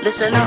Listen up.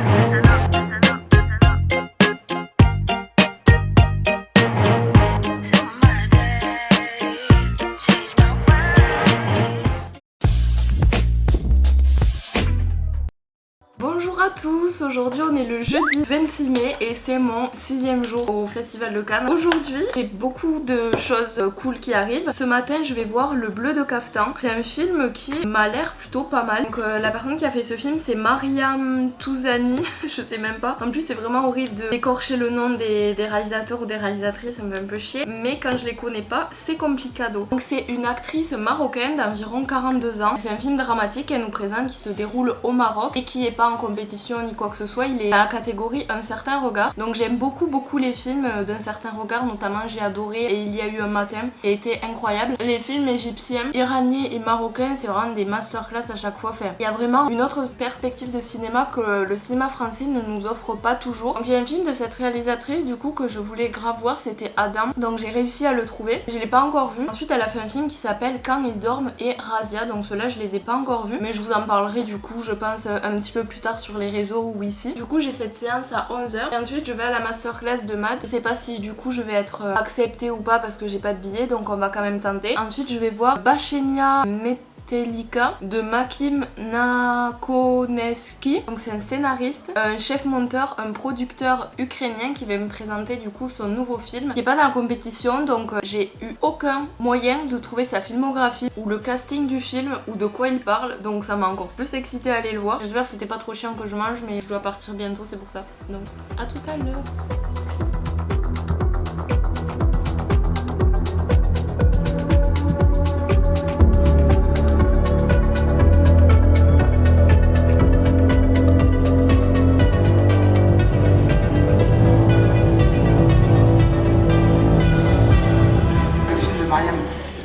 Bonjour à tous, aujourd'hui on est le jeudi 26 mai et c'est mon 6e jour au Festival de Cannes. Aujourd'hui j'ai beaucoup de choses cool qui arrivent. Ce matin je vais voir Le Bleu de Caftan. C'est un film qui m'a l'air plutôt pas mal. Donc la personne qui a fait ce film c'est Mariam Touzani, je sais même pas. En plus c'est vraiment horrible de d'écorcher le nom des réalisateurs ou des réalisatrices, ça me fait un peu chier. Mais quand je les connais pas, c'est complicado. Donc c'est une actrice marocaine d'environ 42 ans. C'est un film dramatique qu'elle nous présente qui se déroule au Maroc et qui est pas en compétition ni quoi que ce soit, il est dans la catégorie Un certain regard. Donc j'aime beaucoup les films d'Un certain regard, notamment j'ai adoré Et il y a eu un matin qui a été incroyable. Les films égyptiens, iraniens et marocains c'est vraiment des masterclass à chaque fois. Enfin, il y a vraiment une autre perspective de cinéma que le cinéma français ne nous offre pas toujours. Donc il y a un film de cette réalisatrice du coup que je voulais grave voir, c'était Adam. Donc j'ai réussi à le trouver, je l'ai pas encore vu. Ensuite elle a fait un film qui s'appelle Quand ils dorment et Razia, donc ceux-là je les ai pas encore vus, mais je vous en parlerai du coup je pense un petit peu plus tard sur les réseaux ou ici. Du coup j'ai cette séance à 11h et ensuite je vais à la masterclass de maths. Je sais pas si du coup je vais être acceptée ou pas parce que j'ai pas de billet, donc on va quand même tenter. Ensuite je vais voir Bachenia Metelika de Makim Nakoneski. Donc c'est un scénariste, un chef monteur, un producteur ukrainien qui va me présenter du coup son nouveau film qui est pas dans la compétition, donc j'ai eu aucun moyen de trouver sa filmographie ou le casting du film ou de quoi il parle, donc ça m'a encore plus excitée à aller le voir. J'espère que c'était pas trop chiant que je mange, mais je dois partir bientôt, c'est pour ça. Donc à tout à l'heure.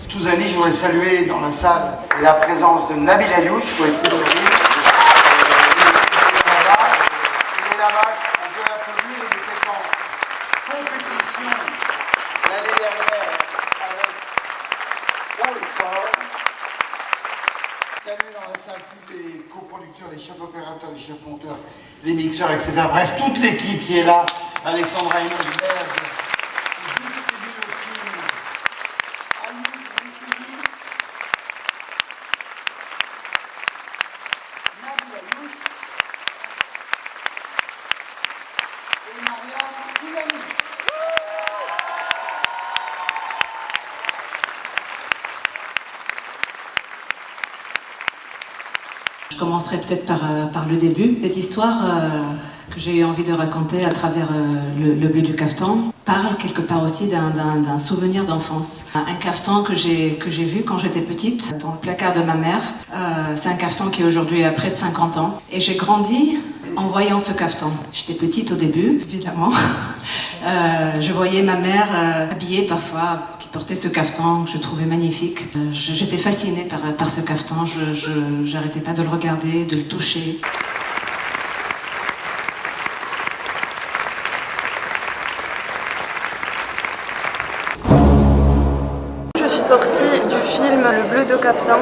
Touzani, je voudrais saluer dans la salle la présence de Nabil Ayouch, pour être il est là-bas, on peut l'applaudir, il était en compétition l'année dernière avec Paul Ford. Saluer dans la salle tous les coproducteurs, les chefs opérateurs, les chefs monteurs, les mixeurs, etc. Bref, toute l'équipe qui est là, Alexandra Hinochberg. Je commencerai peut-être par le début. Cette histoire que j'ai eu envie de raconter à travers le Bleu du Caftan parle quelque part aussi d'un souvenir d'enfance. Un caftan que j'ai vu quand j'étais petite dans le placard de ma mère. C'est un caftan qui aujourd'hui a près de 50 ans. Et j'ai grandi en voyant ce caftan. J'étais petite au début, évidemment. Je voyais ma mère habillée parfois, qui portait ce caftan que je trouvais magnifique. J'étais fascinée par ce caftan, j'arrêtais pas de le regarder, de le toucher. Je suis sortie du film Le Bleu de Caftan,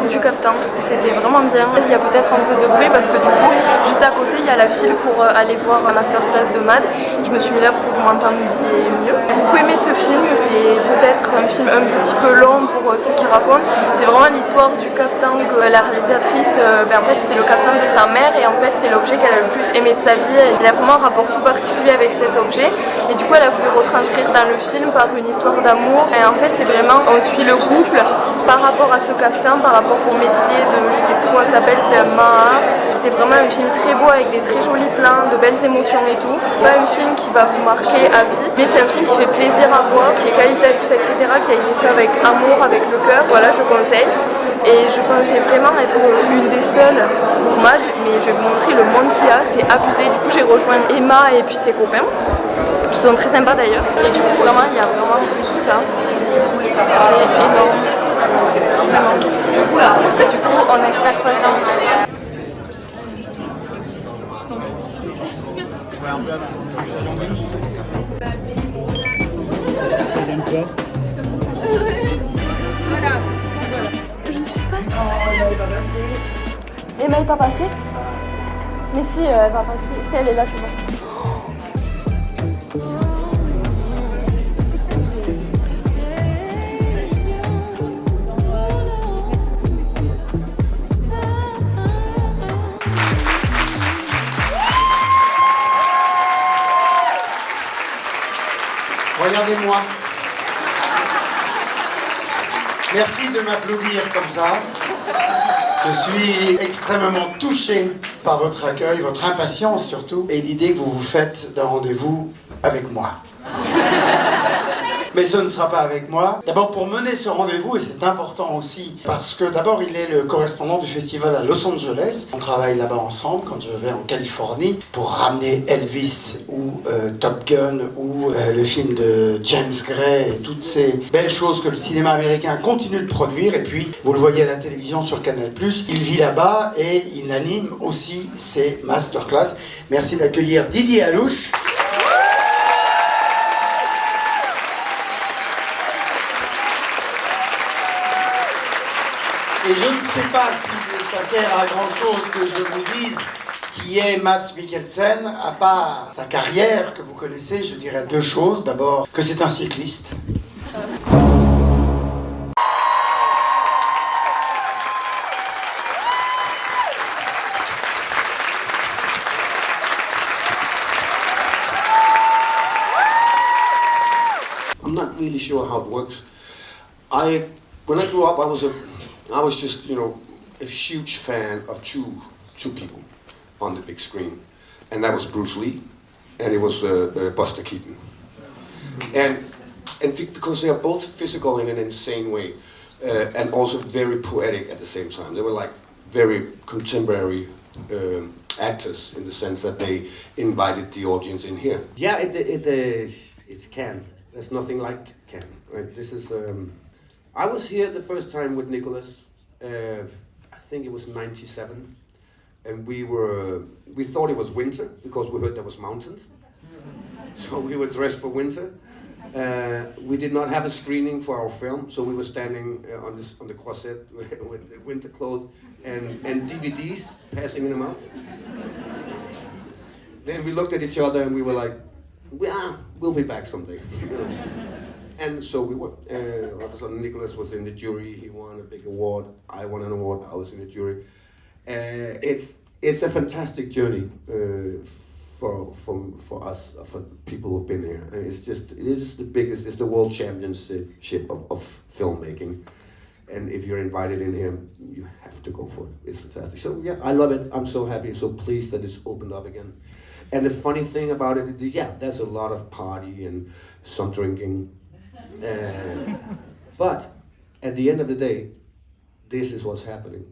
c'était vraiment bien. Il y a peut-être un peu de bruit parce que du coup, juste à côté, il y a la file pour aller voir un masterclass de maths. Je me suis mis là pour que vous m'entendiez mieux. J'ai beaucoup aimé ce film, c'est peut-être un film un petit peu long pour ceux qui racontent. C'est vraiment l'histoire du caftan que la réalisatrice, en fait c'était le caftan de sa mère et en fait c'est l'objet qu'elle a le plus aimé de sa vie. Elle a vraiment un rapport tout particulier avec cet objet et du coup elle a voulu retranscrire dans le film par une histoire d'amour. Et en fait c'est vraiment, on suit le couple par rapport à ce caftan, par rapport au métier de, je sais plus comment ça s'appelle, c'est un mahar. C'était vraiment un film très beau avec des très jolis plans, de belles émotions et tout. Pas un film qui va vous marquer à vie, mais c'est un film qui fait plaisir à voir, qui est qualitatif, etc., qui a été fait avec amour, avec le cœur. Voilà, je conseille. Et je pensais vraiment être une des seules pour MAD, mais je vais vous montrer le monde qu'il y a, c'est abusé. Du coup, j'ai rejoint Emma et puis ses copains, qui sont très sympas d'ailleurs. Et du coup, vraiment, il y a vraiment tout ça. C'est énorme. Et du coup, on espère passer. Je suis passée. Emma est pas passée? Mais si, elle va passer. Si elle est là, c'est bon. Regardez-moi. Merci de m'applaudir comme ça. Je suis extrêmement touché par votre accueil, votre impatience surtout, et l'idée que vous vous faites d'un rendez-vous avec moi. Mais ce ne sera pas avec moi. D'abord pour mener ce rendez-vous, et c'est important aussi, parce que d'abord il est le correspondant du festival à Los Angeles. On travaille là-bas ensemble quand je vais en Californie pour ramener Elvis ou Top Gun ou le film de James Gray et toutes ces belles choses que le cinéma américain continue de produire. Et puis vous le voyez à la télévision sur Canal+, il vit là-bas et il anime aussi ses masterclass. Merci d'accueillir Didier Alouche. Et je ne sais pas si ça sert à grand chose que je vous dise qui est Mads Mikkelsen. À part sa carrière que vous connaissez, je dirais deux choses. D'abord, que c'est un cycliste. I'm not really sure how it works. When I grew up, I was just, you know, a huge fan of two people on the big screen, and that was Bruce Lee, and it was Buster Keaton, and because they are both physical in an insane way, and also very poetic at the same time. They were like very contemporary actors in the sense that they invited the audience in here. Yeah, it's Cannes. There's nothing like Cannes. Right? This is. I was here the first time with Nicholas. I think it was '97, and we thought it was winter because we heard there was mountains, so we were dressed for winter. We did not have a screening for our film, so we were standing on the Croisette with the winter clothes and DVDs, passing them out. Then we looked at each other and we were like, we'll be back someday. And so we were. All of a sudden, Nicholas was in the jury. He won a big award. I won an award. I was in the jury. It's a fantastic journey for us, for people who've been here. It is the biggest. It's the world championship of filmmaking. And if you're invited in here, you have to go for it. It's fantastic. So yeah, I love it. I'm so happy, so pleased that it's opened up again. And the funny thing about it, there's a lot of party and some drinking. But at the end of the day, this is what's happening.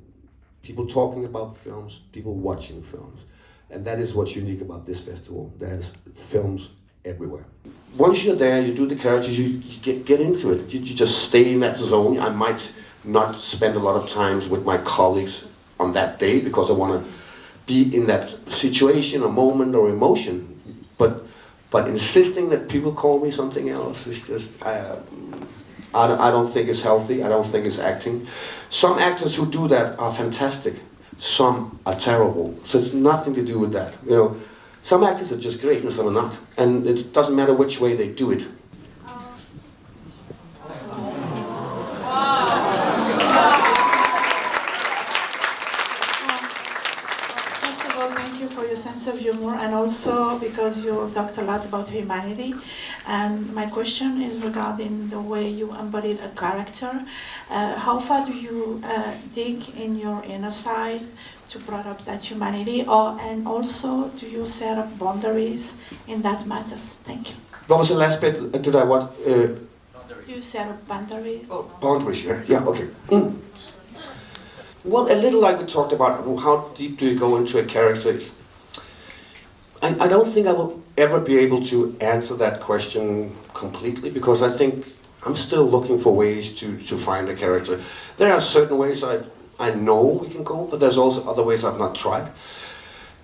People talking about films, people watching films. And that is what's unique about this festival. There's films everywhere. Once you're there, you do the characters, you get into it. You just stay in that zone. I might not spend a lot of times with my colleagues on that day because I want to be in that situation, a moment, or emotion. But insisting that people call me something else is just, I don't think it's healthy. I don't think it's acting. Some actors who do that are fantastic. Some are terrible. So it's nothing to do with that. You know, some actors are just great and some are not. And it doesn't matter which way they do it. For your sense of humor, and also because you talked a lot about humanity. And my question is regarding the way you embodied a character. How far do you dig in your inner side to bring up that humanity, and also do you set up boundaries in that matters? Thank you. What was the last bit? Did I what? Do you set up boundaries? Oh, boundaries, yeah, okay. Well, a little like we talked about, how deep do you go into a character? I don't think I will ever be able to answer that question completely because I think I'm still looking for ways to find a character. There are certain ways I know we can go, but there's also other ways I've not tried.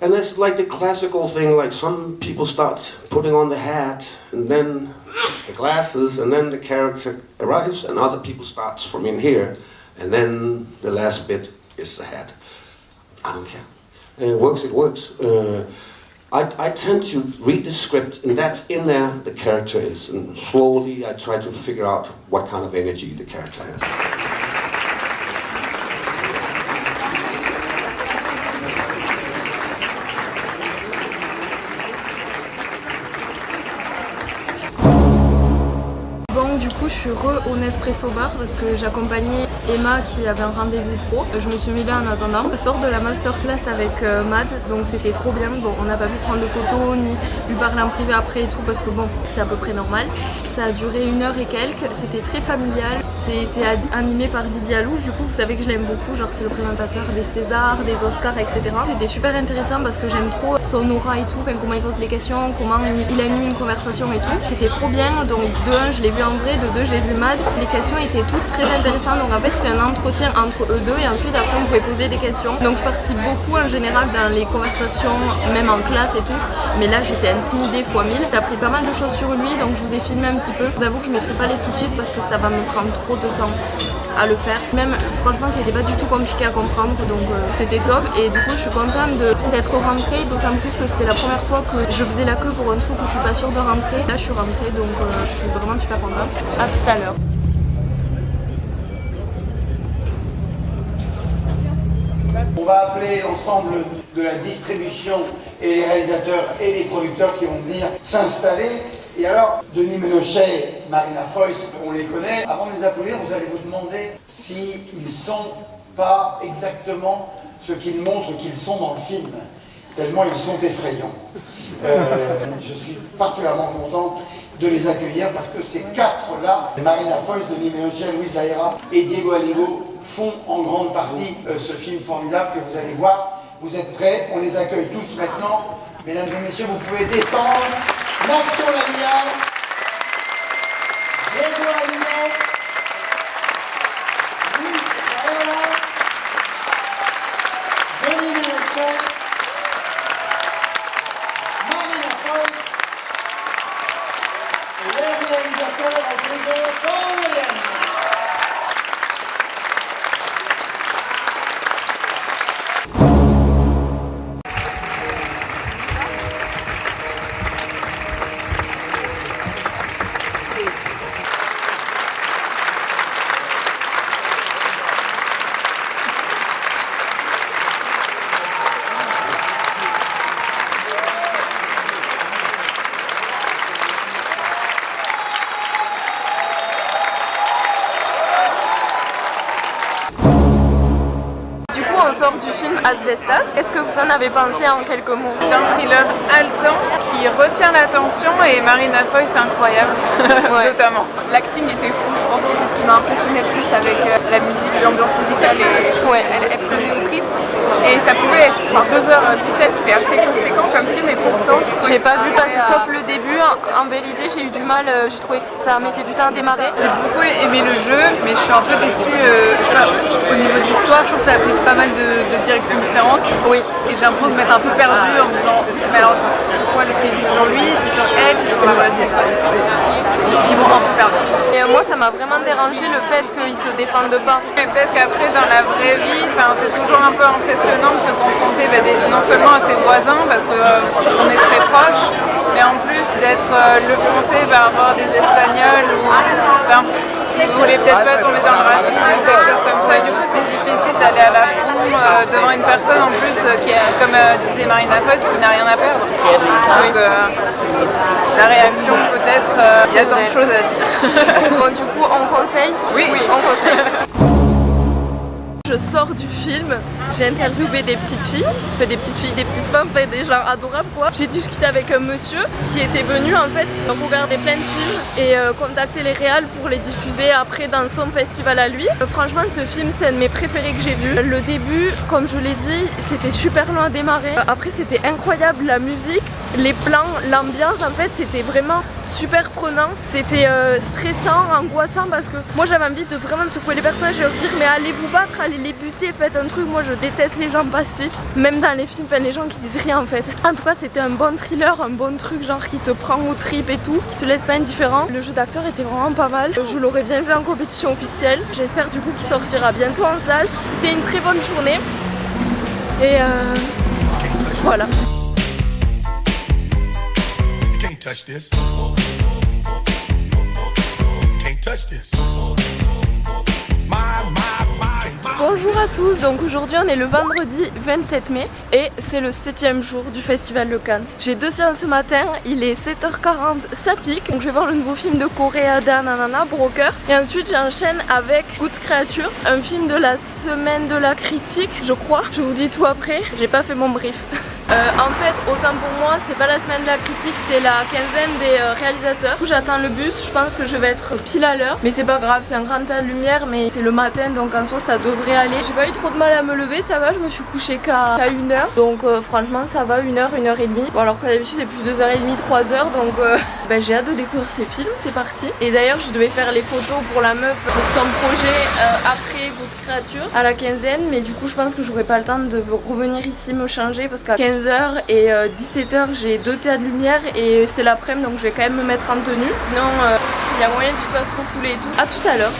And that's like the classical thing, like some people start putting on the hat and then the glasses and then the character arrives and other people starts from in here and then the last bit is the hat. I don't care. and it works, it works. I tend to read the script, and that's in there, the character is. And slowly I try to figure out what kind of energy the character has. Bon, du coup, je suis au Nespresso Bar parce que j'accompagnais Emma qui avait un rendez-vous pro. Je me suis mis là en attendant. Je sors de la masterclass avec Mad, donc c'était trop bien. Bon, on n'a pas pu prendre de photos ni lui parler en privé après et tout parce que bon, c'est à peu près normal. Ça a duré 1 heure et quelques, c'était très familial. C'était animé par Didier Alouf, du coup vous savez que je l'aime beaucoup, genre c'est le présentateur des Césars, des Oscars, etc. C'était super intéressant parce que j'aime trop son aura et tout, enfin, comment il pose les questions, comment il anime une conversation et tout. C'était trop bien, donc de 1 je l'ai vu en vrai, de 2 j'ai vu Mad. Les questions étaient toutes très intéressantes, donc en fait c'était un entretien entre eux deux et ensuite après on pouvait poser des questions. Donc je participe beaucoup en général dans les conversations, même en classe et tout, mais là j'étais intimidée x 1000. J'ai appris pas mal de choses sur lui, donc je vous ai filmé un petit peu. Je vous avoue que je mettrai pas les sous-titres parce que ça va me prendre trop de temps à le faire. Même franchement c'était pas du tout compliqué à comprendre, donc c'était top. Et du coup je suis contente d'être rentrée, d'autant plus que c'était la première fois que je faisais la queue pour un truc où je suis pas sûre de rentrer. Là je suis rentrée, donc je suis vraiment super contente. À tout à l'heure. On va appeler l'ensemble de la distribution et les réalisateurs et les producteurs qui vont venir s'installer. Et alors, Denis Ménochet, Marina Foïs, on les connaît. Avant de les applaudir, vous allez vous demander s'ils ne sont pas exactement ce qu'ils montrent qu'ils sont dans le film, tellement ils sont effrayants. Je suis particulièrement content de les accueillir parce que ces 4-là, Marina Foïs, Denis Ménochet, Louis Aera et Diego Aligo, font en grande partie ce film formidable que vous allez voir. Vous êtes prêts? On les accueille tous maintenant. Mesdames et messieurs, vous pouvez descendre. Nacho Lamia, Diego Aligo, Louis Aera, Denis Ménochet, Marina Foïs et les réalisateurs Rodrigo Sorogoyen. On sort du film Asbestas. Qu'est-ce que vous en avez pensé en quelques mots? C'est un thriller haletant qui retient l'attention et Marina Foïs c'est incroyable, Ouais. notamment. L'acting était fou, je pense que c'est ce qui m'a impressionné le plus avec la musique, l'ambiance musicale et Ouais. elle prenait au trip. Et ça pouvait être, 2h17, c'est assez conséquent comme film et pourtant... J'ai pas vu passer sauf le début, en vérité j'ai eu du mal, j'ai trouvé que ça mettait du temps à démarrer. J'ai beaucoup aimé le jeu, mais je suis un peu déçue au niveau de l'histoire. Je trouve que ça a pris pas mal de directions différentes. Oui. Et j'ai l'impression de m'être un peu perdue en me disant, mais alors c'est sur quoi le film? C'est sur lui, c'est sur elle, c'est sur la relation de Ils m'ont un peu perdue. Et moi ça m'a vraiment dérangé le fait qu'ils se défendent pas. Et peut-être qu'après dans la vraie vie, c'est toujours un peu impressionnant de se confronter non seulement à ses voisins parce qu'on est très proches, mais en plus d'être le français par rapport à des espagnols ou ils voulaient peut-être pas tomber dans le racisme ou quelque chose comme ça. Et du coup c'est difficile d'aller à la fond devant une personne en plus qui est, comme disait Marina Foïs, qui n'a rien à perdre. Donc la réaction peut-être, il y a tant de choses à dire. Bon du coup on conseille? Oui. On conseille. Je sors du film, j'ai interviewé des petites filles, des petites femmes, des gens adorables quoi. J'ai discuté avec un monsieur qui était venu en fait regarder plein de films et contacter les réals pour les diffuser après dans son festival à lui. Franchement ce film c'est un de mes préférés que j'ai vu. Le début, comme je l'ai dit, c'était super long à démarrer. Après c'était incroyable la musique, les plans, l'ambiance en fait c'était vraiment super prenant. C'était stressant, angoissant parce que moi j'avais envie de vraiment secouer les personnages et leur dire mais allez vous battre, allez les buter, faites un truc. Moi je déteste les gens passifs, même dans les films, les gens qui disent rien en fait. En tout cas c'était un bon thriller, un bon truc genre qui te prend au trip et tout, qui te laisse pas indifférent. Le jeu d'acteur était vraiment pas mal, je l'aurais bien vu en compétition officielle. J'espère du coup qu'il sortira bientôt en salle. C'était une très bonne journée et Voilà. You can't touch this. Can't touch this. Bonjour à tous, donc aujourd'hui on est le vendredi 27 mai et c'est le 7e jour du Festival de Cannes. J'ai 2 séances ce matin, il est 7h40, ça pique, donc je vais voir le nouveau film de Koreeda Nanana, Broker, et ensuite j'enchaîne avec Goods Creature, un film de la semaine de la critique, je crois. Je vous dis tout après, j'ai pas fait mon brief. En fait, autant pour moi, c'est pas la semaine de la critique, c'est la quinzaine des réalisateurs. Du coup, j'attends le bus, je pense que je vais être pile à l'heure. Mais c'est pas grave, c'est un grand tas de lumière, mais c'est le matin, donc en soi, ça devrait aller. J'ai pas eu trop de mal à me lever, ça va, je me suis couchée qu'à 1h. Donc franchement, ça va, 1h, 1h30. Bon, alors qu'à d'habitude, c'est plus 2h30, 3h, donc j'ai hâte de découvrir ces films, c'est parti. Et d'ailleurs, je devais faire les photos pour la meuf, pour son projet après Goods Creature, à la quinzaine. Mais du coup, je pense que j'aurai pas le temps de revenir ici me changer, parce qu'à 15h et 17h j'ai 2 théâtres de lumière et c'est l'après-midi, donc je vais quand même me mettre en tenue, sinon il y a moyen que tu te fasses refouler et tout. À tout à l'heure.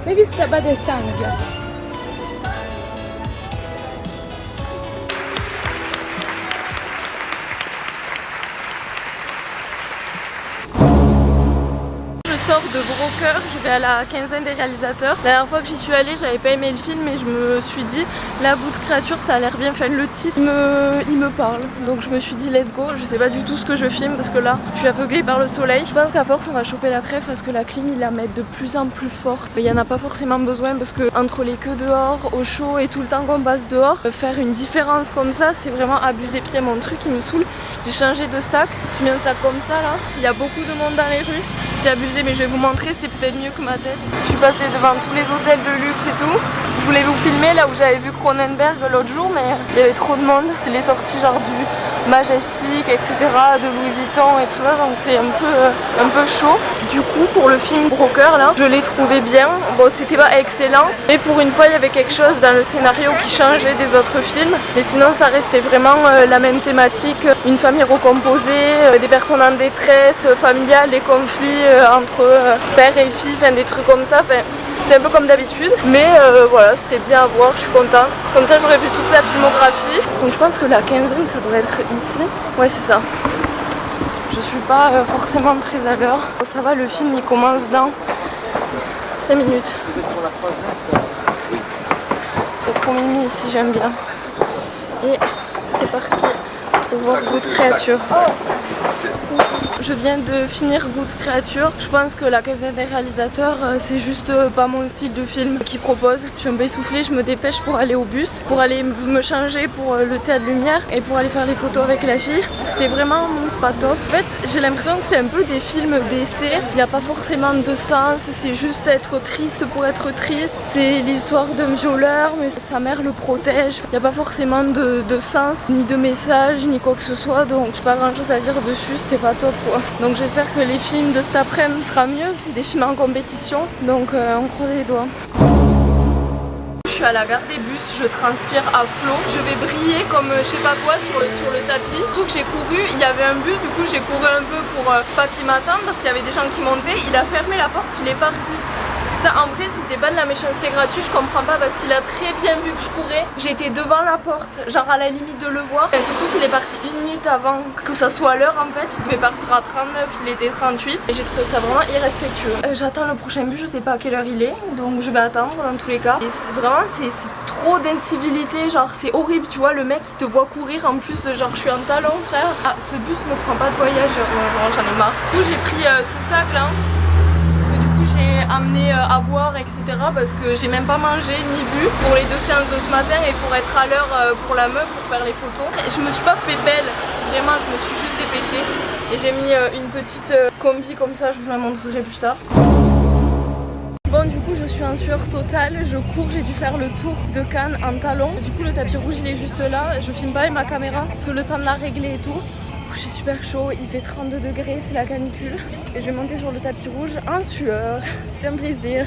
L'hai vista Bade Sang? Je sors de Broker, je vais à la quinzaine des réalisateurs. La dernière fois que j'y suis allée, j'avais pas aimé le film et je me suis dit, la Goods Creature, ça a l'air bien fait. Le titre il me parle, donc je me suis dit let's go. Je sais pas du tout ce que je filme parce que là je suis aveuglée par le soleil. Je pense qu'à force on va choper la crève parce que la clim il la met de plus en plus forte. Mais il y en a pas forcément besoin parce que entre les queues dehors, au chaud et tout le temps qu'on passe dehors, faire une différence comme ça c'est vraiment abusé. Putain, mon truc il me saoule. J'ai changé de sac, j'ai mis un sac comme ça là. Il y a beaucoup de monde dans les rues. C'est abusé, mais je vais vous montrer, c'est peut-être mieux que ma tête. Je suis passée devant tous les hôtels de luxe et tout. Je voulais vous filmer là où j'avais vu Cronenberg l'autre jour, mais il y avait trop de monde. C'est les sorties genre du Majestic, etc., de Louis Vuitton et tout ça, donc c'est un peu chaud. Du coup, pour le film Broker là, je l'ai trouvé bien. Bon, c'était pas excellent, mais pour une fois, il y avait quelque chose dans le scénario qui changeait des autres films. Mais sinon, ça restait vraiment la même thématique. Une famille recomposée, des personnes en détresse familiale, des conflits entre père et fille, enfin des trucs comme ça. Enfin, c'est un peu comme d'habitude, mais voilà, c'était bien à voir, je suis contente. Comme ça, j'aurais vu toute sa filmographie. Donc je pense que la quinzaine, ça doit être ici. Ouais, c'est ça. Je suis pas forcément très à l'heure. Ça va, le film, il commence dans 5 minutes. C'est trop mimi ici, j'aime bien. Et c'est parti pour voir Goods Creature. Je viens de finir Goods Creature. Je pense que la quinzaine des réalisateurs, c'est juste pas mon style de film qu'ils proposent. Je suis un peu essoufflée, je me dépêche pour aller au bus, pour aller me changer pour le théâtre lumière et pour aller faire les photos avec la fille. C'était vraiment pas top. En fait, j'ai l'impression que c'est un peu des films d'essai. Il n'y a pas forcément de sens, c'est juste être triste pour être triste. C'est l'histoire d'un violeur, mais sa mère le protège. Il n'y a pas forcément de sens, ni de message, ni quoi que ce soit. Donc j'ai pas grand chose à dire dessus, c'était pas top quoi. Donc j'espère que les films de cet après-midi sera mieux, c'est des films en compétition, donc on croise les doigts. Je suis à la gare des bus, je transpire à flot, je vais briller comme je sais pas quoi sur le tapis. Tout que j'ai couru, il y avait un bus, du coup j'ai couru un peu pour pas qu'il m'attende parce qu'il y avait des gens qui montaient, il a fermé la porte, il est parti. Ça, en vrai, si c'est pas de la méchanceté gratuite, je comprends pas parce qu'il a très bien vu que je courais. J'étais devant la porte, genre à la limite de le voir. Et surtout qu'il est parti 1 minute avant que ça soit l'heure en fait. Il devait partir à 39, il était 38. Et j'ai trouvé ça vraiment irrespectueux. J'attends le prochain bus, je sais pas à quelle heure il est. Donc je vais attendre dans tous les cas. Et c'est trop d'incivilité, genre c'est horrible, tu vois. Le mec il te voit courir en plus, genre je suis en talon frère. Ah, ce bus ne prend pas de voyageurs, j'en ai marre. Du coup j'ai pris ce sac là. J'ai amené à boire etc parce que j'ai même pas mangé ni bu pour les 2 séances de ce matin et pour être à l'heure pour la meuf pour faire les photos. Et je me suis pas fait belle, vraiment je me suis juste dépêchée et j'ai mis une petite combi comme ça, je vous la montrerai plus tard. Bon du coup je suis en sueur totale, je cours, j'ai dû faire le tour de Cannes en talons. Du coup le tapis rouge il est juste là, je filme pas avec ma caméra parce que le temps de la régler et tout. J'ai super chaud, il fait 32 degrés, c'est la canicule. Et je vais monter sur le tapis rouge en sueur. C'est un plaisir.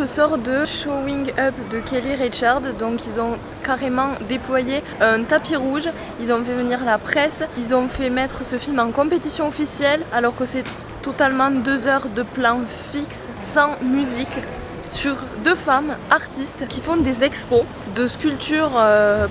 sors de Showing Up de Kelly Richard, donc ils ont carrément déployé un tapis rouge, ils ont fait venir la presse, ils ont fait mettre ce film en compétition officielle alors que c'est totalement 2 heures de plan fixe, sans musique, sur 2 femmes artistes qui font des expos de sculptures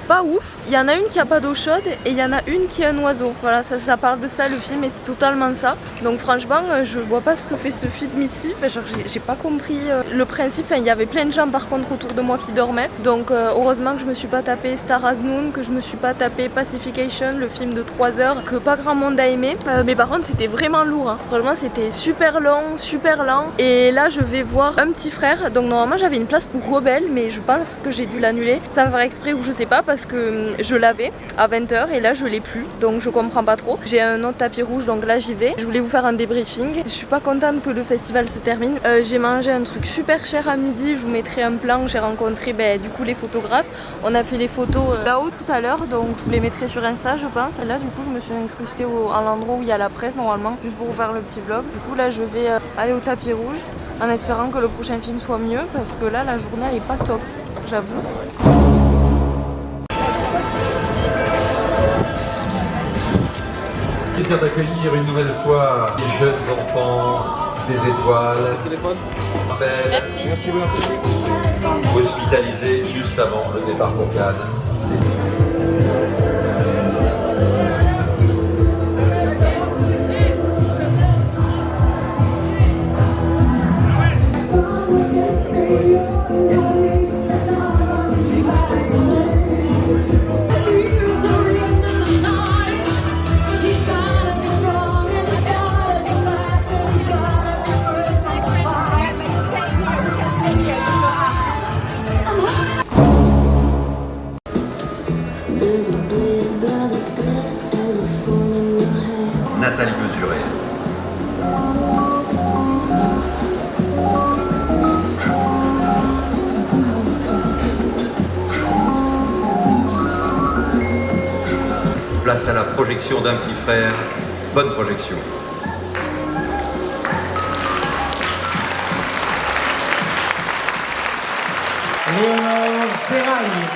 pas ouf. Il y en a une qui a pas d'eau chaude et il y en a une qui est un oiseau. Voilà, ça parle de ça le film et c'est totalement ça. Donc franchement, je vois pas ce que fait ce film ici. Enfin, genre, j'ai pas compris le principe. Enfin, il y avait plein de gens par contre autour de moi qui dormaient. Donc heureusement que je me suis pas tapé Star as Noon, que je me suis pas tapé Pacification, le film de 3 heures que pas grand monde a aimé. Mais par contre, c'était vraiment lourd. Hein. Vraiment, c'était super long, super lent. Et là, je vais voir un petit frère. Donc normalement, j'avais une place pour Rebelle, mais je pense que j'ai dû l'annuler. Ça va faire exprès ou je sais pas parce que je l'avais à 20h et là je l'ai plus, donc je comprends pas trop. J'ai un autre tapis rouge, donc là j'y vais. Je voulais vous faire un débriefing. Je suis pas contente que le festival se termine. J'ai mangé un truc super cher à midi, je vous mettrai un plan. J'ai rencontré du coup les photographes. On a fait les photos là-haut tout à l'heure, donc je vous les mettrai sur Insta je pense. Et là du coup je me suis incrustée à l'endroit où il y a la presse normalement, juste pour vous faire le petit vlog. Du coup là je vais aller au tapis rouge en espérant que le prochain film soit mieux parce que là la journée elle est pas top, j'avoue. Plaisir d'accueillir une nouvelle fois les jeunes enfants des étoiles. Merci. Hospitalisés juste avant le départ pour Cannes. Nathalie Mesuré. Place à la projection d'un petit frère. Bonne projection. Léonore Serrail.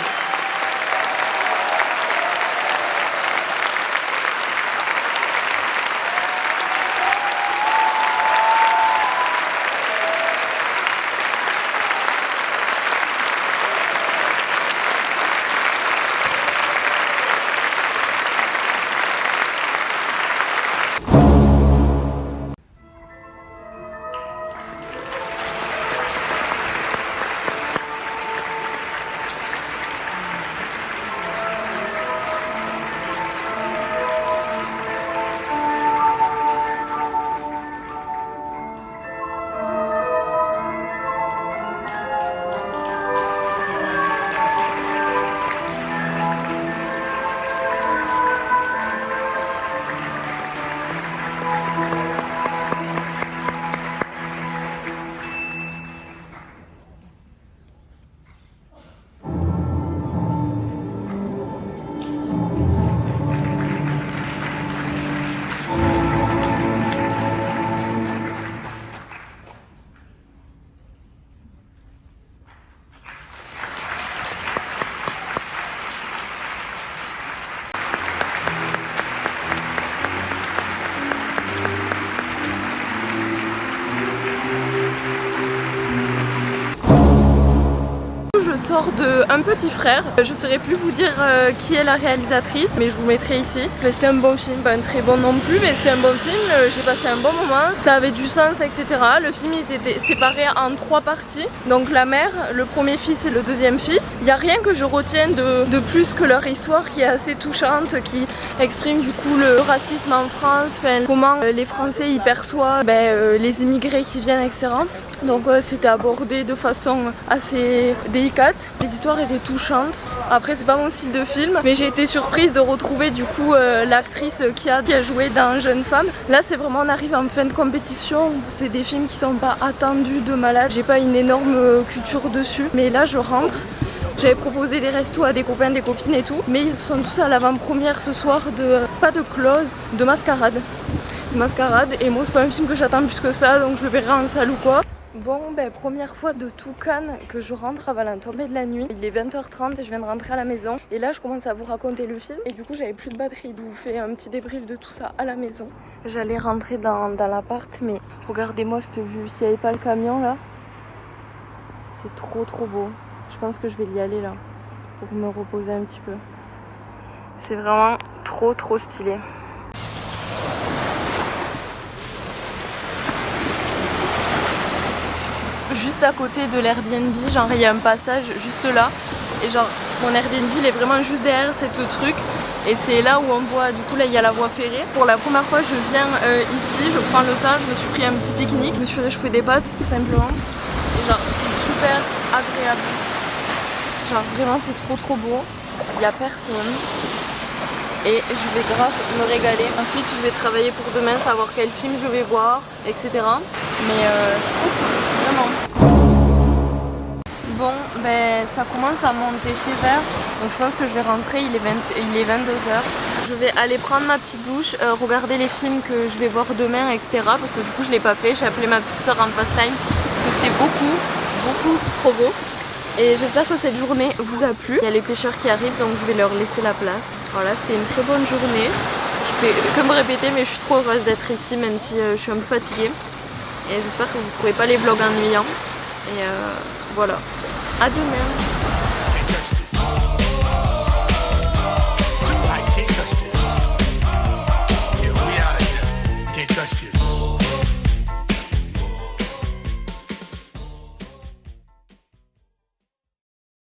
sort de Un petit frère. Je saurais plus vous dire qui est la réalisatrice, mais je vous mettrai ici. C'était un bon film, pas un très bon non plus, mais c'était un bon film. J'ai passé un bon moment, ça avait du sens, etc. Le film était séparé en 3 parties. Donc la mère, le premier fils et le deuxième fils. Il n'y a rien que je retienne de plus que leur histoire qui est assez touchante, qui exprime du coup le racisme en France, comment les Français y perçoivent les immigrés qui viennent, etc. Donc c'était abordé de façon assez délicate. Les histoires étaient touchantes. Après c'est pas mon style de film, mais j'ai été surprise de retrouver du coup l'actrice qui a joué dans Jeune Femme. Là c'est vraiment, on arrive en fin de compétition, c'est des films qui sont pas attendus de malade. J'ai pas une énorme culture dessus, mais là je rentre. J'avais proposé des restos à des copains, des copines et tout, mais ils sont tous à l'avant-première ce soir de pas de Close, de Mascarade. Mascarade, et moi c'est pas un film que j'attends plus que ça, donc je le verrai en salle ou quoi. Bon, ben première fois de tout Cannes que je rentre avant la tombée de la nuit. Il est 20h30 et je viens de rentrer à la maison. Et là, je commence à vous raconter le film. Et du coup, j'avais plus de batterie. Je vous fais un petit débrief de tout ça à la maison. J'allais rentrer dans l'appart, mais regardez-moi cette vue. S'il n'y avait pas le camion là, c'est trop beau. Je pense que je vais y aller là pour me reposer un petit peu. C'est vraiment trop stylé. Juste à côté de l'Airbnb, genre il y a un passage juste là. Et genre mon Airbnb il est vraiment juste derrière cette truc. Et c'est là où on voit, du coup là il y a la voie ferrée. Pour la première fois je viens ici, je prends le temps, je me suis pris un petit pique-nique. Je me suis réchauffé des pâtes tout simplement. Et genre c'est super agréable. Genre vraiment c'est trop beau. Il n'y a personne. Et je vais grave me régaler. Ensuite je vais travailler pour demain, savoir quel film je vais voir, etc. Mais c'est trop cool, vraiment. Bon, ben ça commence à monter sévère. Donc je pense que je vais rentrer, il est 22h. Je vais aller prendre ma petite douche, regarder les films que je vais voir demain, etc. Parce que du coup je l'ai pas fait, j'ai appelé ma petite soeur en FaceTime. Parce que c'est beaucoup trop beau. Et j'espère que cette journée vous a plu. Il y a les pêcheurs qui arrivent donc je vais leur laisser la place. Voilà, c'était une très bonne journée. Je fais que me répéter mais je suis trop heureuse d'être ici même si je suis un peu fatiguée. Et j'espère que vous ne trouvez pas les vlogs ennuyants. Et voilà, à demain.